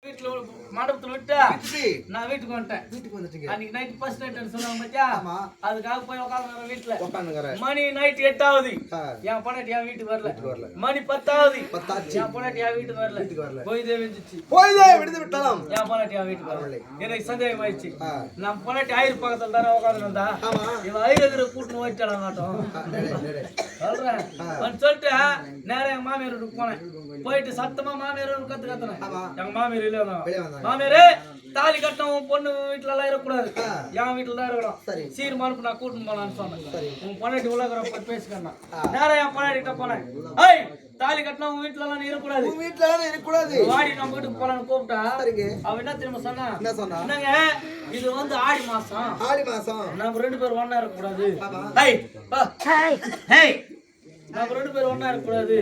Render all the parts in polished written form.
வீட்டுல மண்டபத்துல விட்டு நான் வீட்டுக்கு வந்துட்டேன். வீட்டுக்கு வந்துட்டீங்க. அன்னைக்கு நைட் ஃபர்ஸ்ட் நைட் சொன்னாங்க பாத்தியா? ஆமா. அதுக்காக போய் உட்கார்ந்து வீட்டுல உட்கார்ந்துங்கறேன். மணி நைட் 8 ஆகுது. என் பொண்டாட்டி என் வீட்டுக்கு வரல. மணி 10 ஆகுது. 10 ஆச்சு. என் பொண்டாட்டி என் வீட்டுக்கு வரல. போய்தே விடுச்சு. விடுது விட்டலாம். என் பொண்டாட்டி என் வீட்டுக்கு வரல. எனக்கு சந்தேகம் ஆயிடுச்சு. நான் பொண்டாட்டி ஆயிர பக்கத்துல தான உட்கார்ந்து வந்தா. ஆமா. இவன் ஆயிரகிற கூட்டு ஓடிட்டால மாட்டோம். சொல்றேன். வந்து சொல்லிட்டு நேரா எங்க மாமியார் வீட்டுக்கு போனேன். போயிட்டு சத்தமா மாமியார் கத்துனேன். எங்க மாமியார் மாமியாரே தாலி கட்டணும் பொண்ணு வீட்டுல எல்லாம் இருக்கக்கூடாது, என் வீட்டுல தான் இருக்கணும். சீர்மானு நான் கூட்டிட்டு போலான்னு சொன்னேன். உன் பொண்ணாட்டி உலக பேசிக்கணும். நேரம் என் பொண்ணாட்டிட்ட போனேன். ஏய் தாலி கட்டினா உன் வீட்டுல எல்லாம் இருக்கக்கூடாது, வீட்டுல எல்லாம் இருக்கக்கூடாது, வாடி நம்ம வீட்டுக்கு போலான்னு கூப்பிட்டா அவன் என்ன திரும்ப சொன்னா, என்னங்க இது வந்து ஆடி மாசம் நம்ம 2 பேரும் ஒண்ணா இருக்கக்கூடாது, நம்ம 2 பேரும் ஒண்ணா இருக்கக்கூடாது,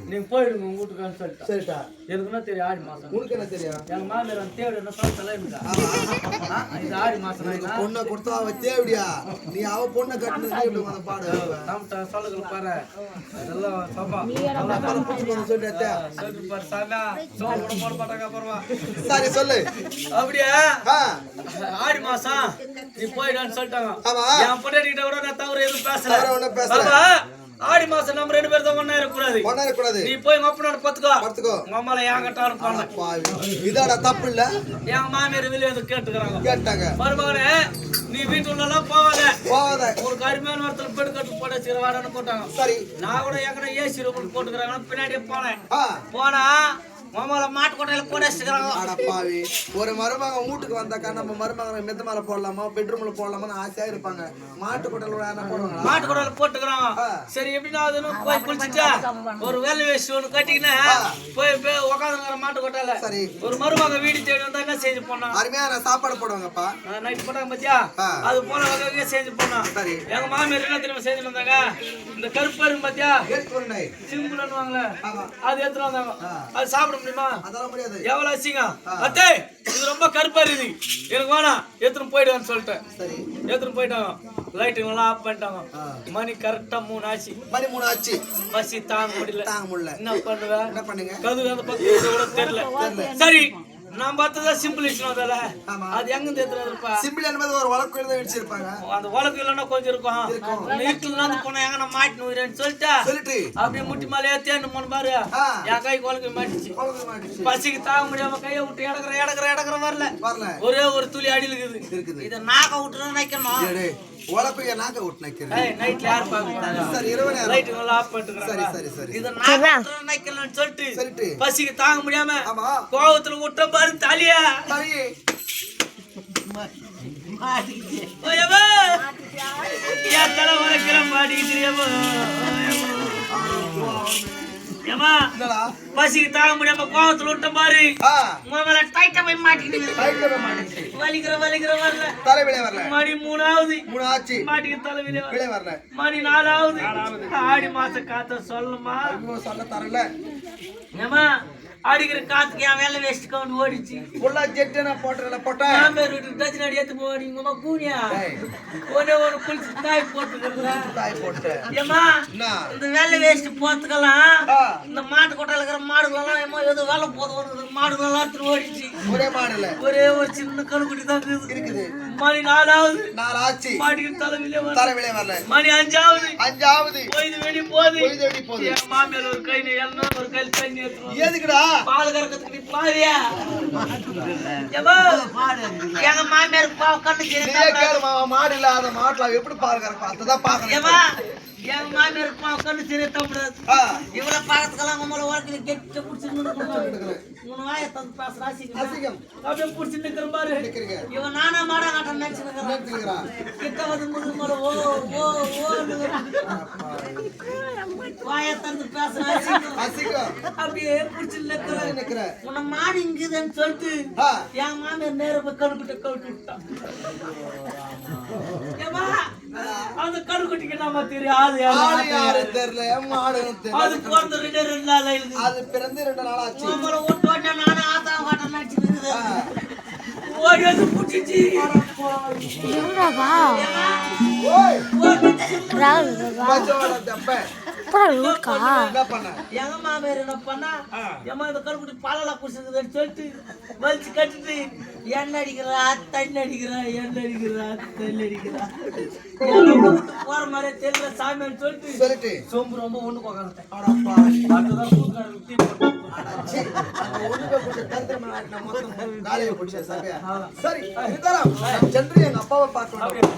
நீங்க போயிடுங்க உங்க வீட்டுக்கு சொல்லிட்டா. சரிட்டா. எனக்கு என்ன தெரியும் ஆடி மாசம்? உனக்கு என்ன தெரியும்? எங்க மாமியார் தேவை என்ன சொல்ல இது ஆடி மாசம் பொண்ணை கொடுத்தா அவ தேவடியா, நீ அவ பொண்ணை கட்டுறது பாடு நம்ம சொல்லுங்க பாரு. அதெல்லாம் சபா சொல்லிட்டு பாரு சாமி சோறு போட மாட்டாங்க அப்புறமா. சரி சொல்லு. அப்படியே ஆடி மாசம் நீ போயிடான்னு சொல்லிட்டாங்க. என் பொண்ணாட்டிகிட்ட கூட நான் தவறு எதுவும் பேசல. ஆடி மாசம் நம்ம 2 பேரும் தான் ஒண்ணா இருக்கக்கூடாது. நீ போய் உங்க அப்பனால பத்துக்கோ. உங்க அம்மால ஏன் கட்டாலும் பண்ண இதோட தப்பு இல்ல. என் மாமியார் வெளியே வந்து கேட்டாங்க மருமகனே நீ வீட்டுல எல்லாம் போவாத ஒரு கருமையான வாரத்துல பெடு கட்டு போட சிறுவாடன்னு போட்டாங்க. சரி. நான் கூட ஏற்கனவே ஏசி ரூம் போட்டுக்கிறாங்க. பின்னாடியே போனா மாமால மாட்டு கொட்டையில கூட வச்சுக்கிறாங்க. ஒரு மருமக வீட்டுக்கு வந்தாக்கா நம்ம மருமகனை மெத்த மேல போடலாமா பெட்ரூம்ல போடலாமா ஆசையா இருப்பாங்க. மாட்டு கொட்டையில மாட்டு கொட்டையில போட்டுக்கிறாங்க. சரி எப்படின்னா அதுன்னு போய் குளிச்சுட்டா ஒரு வேலை வேஸ்ட் ஒண்ணு கட்டிக்கினா போய் உட்காந்துக்கிற மாட்டு கொட்டையில. சரி. ஒரு மருமக வீடு தேடி வந்தா என்ன செஞ்சு போனோம்? அருமையான சாப்பாடு போடுவாங்கப்பா. நைட் போட்டாங்க பத்தியா? அது போன வகையே செஞ்சு போனோம். சரி. எங்க மாமியார் என்ன தெரியுமா செஞ்சு வந்தாங்க? இந்த கருப்பு இருக்கு பத்தியா சிம்பிள்னு வாங்கல அது எடுத்துட்டு வந்தாங்க. அது சாப்பிட முடியுமா? அதெல்லாம் முடியாது. எவ்வளவு அசிங்கம் அத்தே, இது ரொம்ப கருப்பா இருக்குது, எனக்கு வேணாம் எடுத்துட்டு போயிடுவான்னு சொல்லிட்டேன். சரி. எடுத்துட்டு போயிட்டாங்க. லைட்டுங்க எல்லாம் ஆஃப் பண்ணிட்டாங்க. மணி கரெக்டா 3 ஆச்சு. மணி 3 ஆச்சு. பசி தாங்க முடியல. என்ன பண்ணுங்க? கது அந்த பக்கம் கூட தெரியல. சரி நான் பார்த்ததா சிம்பிள் விஷயம். அது எங்க தேத்துறப்பா சிம்பிள் என்பது ஒரு வழக்கு எழுத வச்சிருப்பாங்க. அந்த வழக்கு இல்லைன்னா கொஞ்சம் இருக்கும். வீட்டுல போனா எங்க நான் மாட்டினு உயிரேன்னு சொல்லிட்டு அப்படியே முட்டி மேலே ஏத்தேன்னு போன பாரு என் கை குழந்தை மாட்டிச்சு. பசிக்கு தாங்க முடியாம கையை விட்டு இடக்குற வரல. ஒரே ஒரு துளி அடியில் இருக்குது. இதை நாக்க விட்டு நினைக்கணும். உலப்பைய நாக்க விட்டு நினைக்கிறேன். நைட்ல யார் பாக்குறாங்க? சரி இரவு லைட் எல்லாம் ஆஃப் பண்ணிட்டு. சரி. இத நாக்க விட்டு நினைக்கணும்னு சொல்லிட்டு பசிக்கு தாங்க முடியாம கோவத்துல விட்ட பாரு தலையா ஓயவா யா தல வளக்கற மாட்டிக்கிறியமா ஏமா பசிக்கு தாங்க முடியாம கோவத்துல விட்ட பாரு உங்கள டைட்டா போய் மாட்டிக்கிட்டு வலிக்கிற வரல தலைவிலே வரல. மணி 3 ஆகுது. 3 ஆச்சு. மாட்டிக்கு தலைவிலே வரல. மணி 4 ஆகுது. ஆடி மாசம் காத்த சொல்லுமா? சொல்ல தரல. ஏமா அடிக்கிற காத்துக்கு என் வேலை வேஸ்ட் கவுண்ட் ஓடிச்சு. ஃபுல்லா ஜெட் நான் போட்டா மாமேர் வீட்டு டச் நடி ஏத்து போறீங்க கூனியா ஒரே ஒரு குளிச்சு தாய் போட்டு ஏமா இந்த வேலை வேஸ்ட் போத்துக்கலாம். இந்த மாட்டு கொட்டையில இருக்கிற மாடுகளெல்லாம் ஏமா ஏதோ வேலை போதும் மாடுகளெல்லாம் எடுத்து ஓடிச்சு. ஒரே மாடுல ஒரே ஒரு சின்ன கணுக்குட்டி தான் இருக்குது. மணி 4 ஆகுது. 4 ஆச்சு. மாட்டிக்கு தலைவிலே வரல. மணி 5 ஆகுது. போயிது வெடி போகுது. என் மாமியார் ஒரு கை எல்லாம் ஒரு கை தண்ணி ஏத்துறோம். எதுக்குடா? பால் கறக்கிறதுக்கு நீ பாவியா? எங்க மாமியாருக்கு பாவ கண்ணு மாடு இல்லாத மாட்டுல எப்படி பால் கறப்பா? அதுதான் பாக்கணும். எங்க மாமியாருக்கு பாவ கண்ணு சரியா தம்பிடாது. இவ்வளவு பாக்கிறதுக்கெல்லாம் உங்களை வாழ்க்கையில கெட்ட புடிச்சு உன் வாயை தந்து பேசுற அசிங்கம் அப்படியே புடிச்சு நிக்கிற பாரு. இவன் நானா மாடா காட்டன் நினைச்சுக்கிறான். கிட்ட வந்து முதுமலை வாயை தந்து பேசுற அசிங்கம் அப்படியே புடிச்சு நிக்கிற. உன்னை மாடு இங்குதுன்னு சொல்லிட்டு என் மாமியார் நேரம் போய் கழுப்பிட்டு விட்டான். ஏமா அந்த கருக்குட்டிக்கு நம்ம தெரியாது தெரியல. மாடு அது பிறந்து 2 நாள் அது பிறந்து 2 நாள் ஆச்சு. நம்மள ஓட்டு நானும் ஆத்தா காட்ட நினைச்சுக்கிது ஓடி புடிச்சி எங்க மாமியார் என்ன பண்ணா ஏமா இந்த கருக்குட்டி பாலெல்லாம் குடிச்சிருக்குதுன்னு சொல்லிட்டு வலிச்சு கட்டிட்டு எண்ணெய் அடிக்கிறா தண்ணி அடிக்கிறா எண்ணெய் அடிக்கிறா தண்ணி அடிக்கிறா போற மாதிரியே தெரியல சாமியான்னு சொல்லிட்டு சொம்பு ரொம்ப ஒண்ணு போகாதுதான் சரி எங்க அப்பாவை பார்க்கணும்.